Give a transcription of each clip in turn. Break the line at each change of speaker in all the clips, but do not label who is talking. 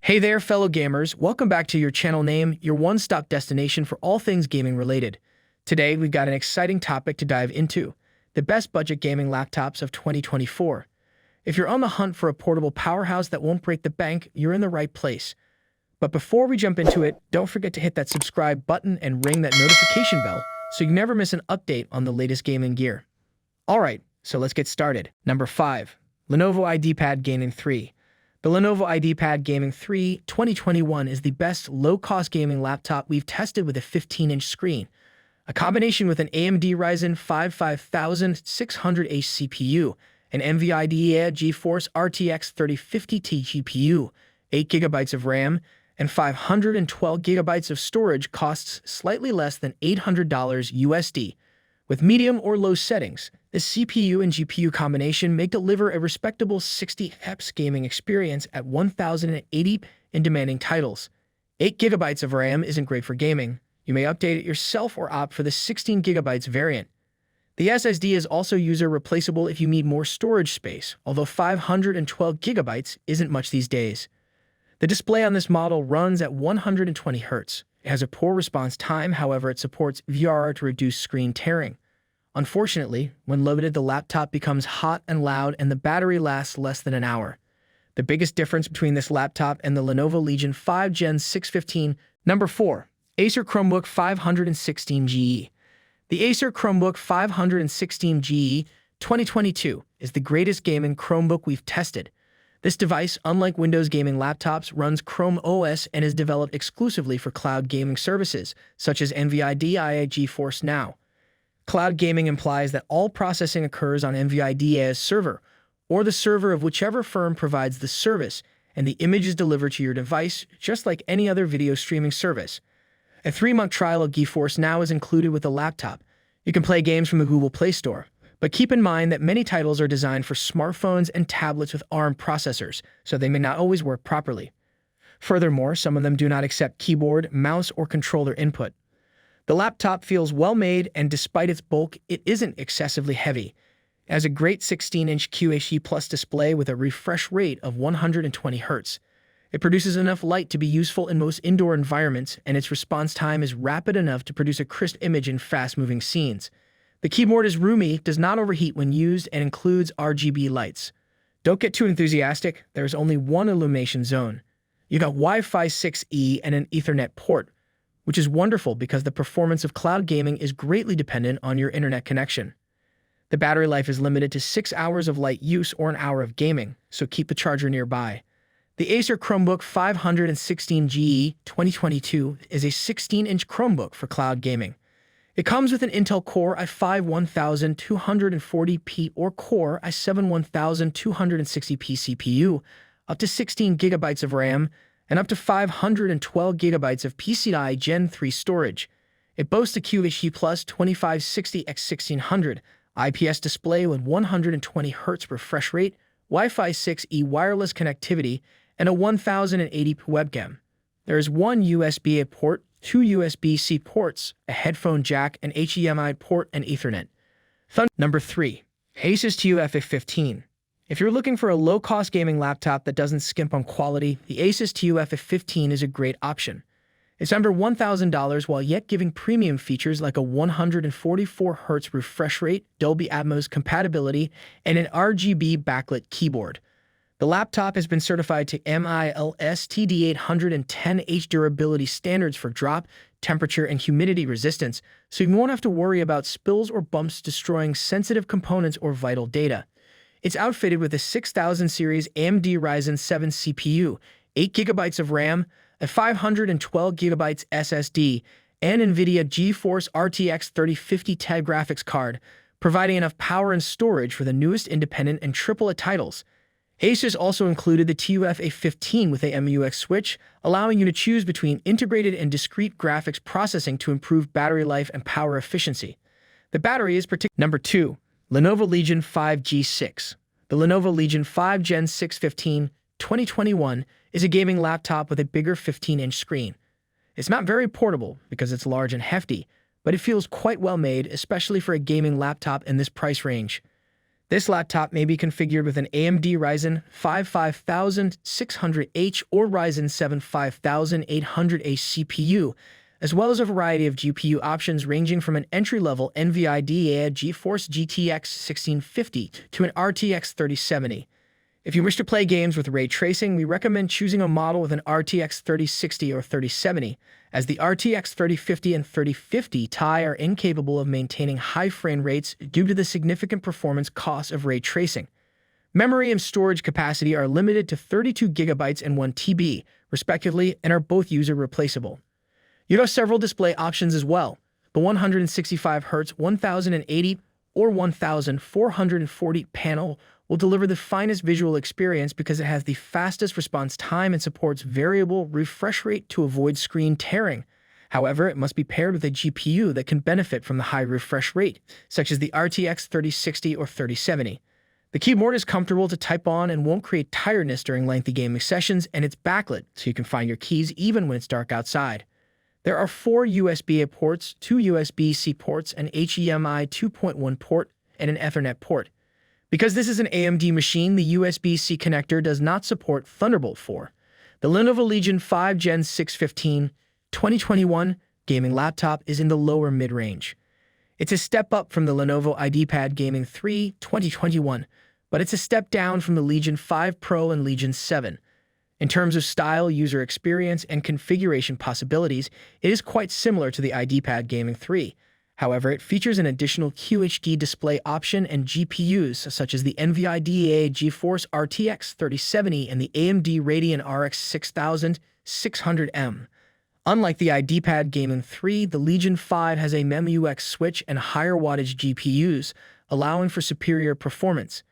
Hey there, fellow gamers. Welcome back to your channel name, your one-stop destination for all things gaming related. Today, we've got an exciting topic to dive into, the best budget gaming laptops of 2024. If you're on the hunt for a portable powerhouse that won't break the bank, you're in the right place. But before we jump into it, don't forget to hit that subscribe button and ring that notification bell so you never miss an update on the latest gaming gear. Alright, so let's get started. Number 5. Lenovo IdeaPad Gaming 3. The Lenovo IdeaPad Gaming 3 2021 is the best low-cost gaming laptop we've tested with a 15-inch screen. A combination with an AMD Ryzen 5 5600H CPU, an NVIDIA GeForce RTX 3050 GPU, 8GB of RAM, and 512GB of storage costs slightly less than $800 USD. With medium or low settings, the CPU and GPU combination may deliver a respectable 60 Hz gaming experience at 1080p in demanding titles. 8GB of RAM isn't great for gaming. You may update it yourself or opt for the 16GB variant. The SSD is also user replaceable if you need more storage space, although 512GB isn't much these days. The display on this model runs at 120 Hz. It has a poor response time, however, it supports VRR to reduce screen tearing. Unfortunately, when loaded, the laptop becomes hot and loud and the battery lasts less than an hour. The biggest difference between this laptop and the Lenovo Legion 5 Gen 615. Number 4. Acer Chromebook 516GE. The Acer Chromebook 516GE 2022 is the greatest gaming Chromebook we've tested. This device, unlike Windows gaming laptops, runs Chrome OS and is developed exclusively for cloud gaming services, such as NVIDIA GeForce Now. Cloud gaming implies that all processing occurs on NVIDIA's server, or the server of whichever firm provides the service, and the image is delivered to your device just like any other video streaming service. A 3-month trial of GeForce Now is included with the laptop. You can play games from the Google Play Store. But keep in mind that many titles are designed for smartphones and tablets with ARM processors, so they may not always work properly. Furthermore, some of them do not accept keyboard, mouse, or controller input. The laptop feels well made, and despite its bulk, it isn't excessively heavy. It has a great 16-inch QHD Plus display with a refresh rate of 120 Hz. It produces enough light to be useful in most indoor environments, and its response time is rapid enough to produce a crisp image in fast-moving scenes. The keyboard is roomy, does not overheat when used, and includes RGB lights. Don't get too enthusiastic, there is only one illumination zone. You got Wi-Fi 6E and an Ethernet port, which is wonderful because the performance of cloud gaming is greatly dependent on your internet connection. The battery life is limited to 6 hours of light use or an hour of gaming, so keep the charger nearby. The Acer Chromebook 516GE 2022 is a 16-inch Chromebook for cloud gaming. It comes with an Intel Core i5 1240p or Core i7 1260p CPU, up to 16GB of RAM, and up to 512GB of PCIe Gen 3 storage. It boasts a QHD Plus 2560x1600 IPS display with 120 Hz refresh rate, Wi-Fi 6E wireless connectivity, and a 1080p webcam. There is one USB-A port, 2 USB-C ports, a headphone jack, an HDMI port, and Ethernet. Number 3. Asus TUF A15. If you're looking for a low-cost gaming laptop that doesn't skimp on quality, the Asus TUF A15 is a great option. It's under $1,000 while yet giving premium features like a 144 Hz refresh rate, Dolby Atmos compatibility, and an RGB backlit keyboard. The laptop has been certified to MILS TD810H durability standards for drop, temperature, and humidity resistance, so you won't have to worry about spills or bumps destroying sensitive components or vital data. It's outfitted with a 6000 series AMD Ryzen 7 CPU, 8GB of RAM, a 512GB SSD, and NVIDIA GeForce RTX 3050 Ti graphics card, providing enough power and storage for the newest independent and AAA titles. Asus also included the TUF A15 with a MUX switch, allowing you to choose between integrated and discrete graphics processing to improve battery life and power efficiency. The battery is Number 2. Lenovo Legion 5 G6. The Lenovo Legion 5 Gen 615 2021 is a gaming laptop with a bigger 15-inch screen. It's not very portable because it's large and hefty, but it feels quite well made, especially for a gaming laptop in this price range. This laptop may be configured with an AMD Ryzen 5 5600H or Ryzen 7 5800H CPU, as well as a variety of GPU options ranging from an entry-level NVIDIA GeForce GTX 1650 to an RTX 3070. If you wish to play games with ray tracing, we recommend choosing a model with an RTX 3060 or 3070, as the RTX 3050 and 3050 Ti are incapable of maintaining high frame rates due to the significant performance costs of ray tracing. Memory and storage capacity are limited to 32 GB and 1 TB, respectively, and are both user replaceable. You have several display options as well. The 165Hz 1080 or 1440 panel will deliver the finest visual experience because it has the fastest response time and supports variable refresh rate to avoid screen tearing. However, it must be paired with a GPU that can benefit from the high refresh rate, such as the RTX 3060 or 3070. The keyboard is comfortable to type on and won't create tiredness during lengthy gaming sessions, and it's backlit, so you can find your keys even when it's dark outside. There are 4 USB-A ports, 2 USB-C ports, an HDMI 2.1 port, and an Ethernet port. Because this is an AMD machine, the USB-C connector does not support Thunderbolt 4. The Lenovo Legion 5 Gen 615 2021 gaming laptop is in the lower mid-range. It's a step up from the Lenovo IdeaPad Gaming 3 2021, but it's a step down from the Legion 5 Pro and Legion 7. In terms of style, user experience, and configuration possibilities, it is quite similar to the IdeaPad Gaming 3. However, it features an additional QHD display option and GPUs such as the NVIDIA GeForce RTX 3070 and the AMD Radeon RX 6600M. Unlike the IdeaPad Gaming 3, the Legion 5 has a MEMUX switch and higher wattage GPUs, allowing for superior performance.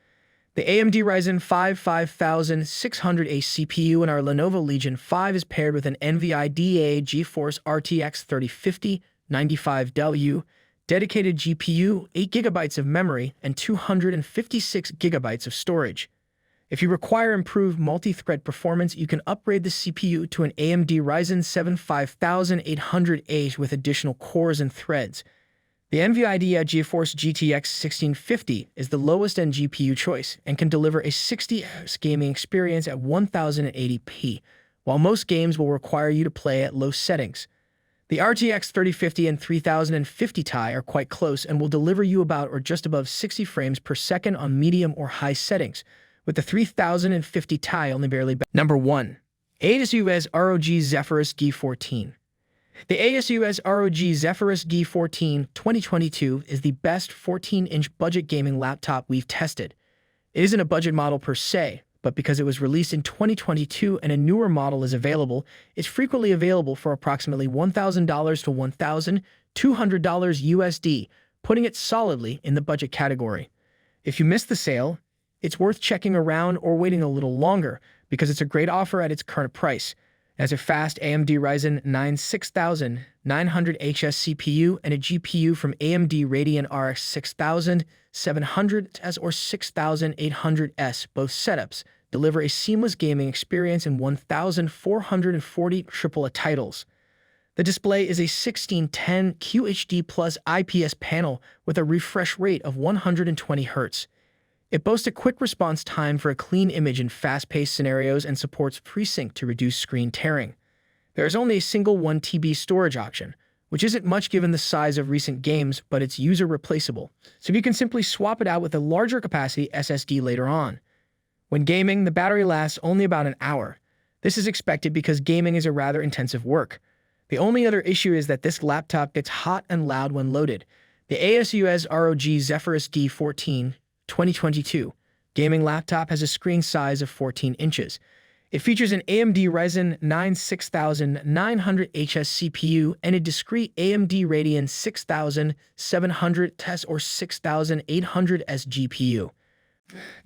The AMD Ryzen 5 5600H CPU in our Lenovo Legion 5 is paired with an NVIDIA GeForce RTX 3050 95W, dedicated GPU, 8 GB of memory, and 256 GB of storage. If you require improved multi-thread performance, you can upgrade the CPU to an AMD Ryzen 7 5800H with additional cores and threads. The NVIDIA GeForce GTX 1650 is the lowest-end GPU choice and can deliver a 60 Hz gaming experience at 1080p, while most games will require you to play at low settings. The RTX 3050 and 3050 Ti are quite close and will deliver you about or just above 60 frames per second on medium or high settings, with the 3050 Ti only barely better. Number 1. ASUS ROG Zephyrus G14. The ASUS ROG Zephyrus G14 2022 is the best 14-inch budget gaming laptop we've tested. It isn't a budget model per se, but because it was released in 2022 and a newer model is available, it's frequently available for approximately $1,000 to $1,200 USD, putting it solidly in the budget category. If you missed the sale, it's worth checking around or waiting a little longer because it's a great offer at its current price. It has a fast AMD Ryzen 9 6900HS CPU and a GPU from AMD Radeon RX 6700S or 6800S. Both setups deliver a seamless gaming experience in 1,440 AAA titles. The display is a 1610 QHD plus IPS panel with a refresh rate of 120 Hz. It boasts a quick response time for a clean image in fast-paced scenarios and supports FreeSync to reduce screen tearing. There is only a single 1 TB storage option, which isn't much given the size of recent games, but it's user replaceable, so you can simply swap it out with a larger capacity SSD later on. When gaming, the battery lasts only about an hour. This is expected because gaming is a rather intensive work. The only other issue is that this laptop gets hot and loud when loaded. The ASUS ROG Zephyrus G14 2022 gaming laptop has a screen size of 14 inches. It features an AMD Ryzen 9 6900HS CPU and a discrete AMD Radeon 6700S or 6800S GPU.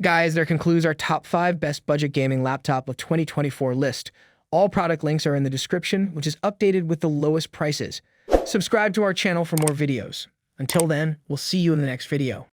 Guys, that concludes our top 5 best budget gaming laptop of 2024 list. All product links are in the description, which is updated with the lowest prices. Subscribe to our channel for more videos. Until then, we'll see you in the next video.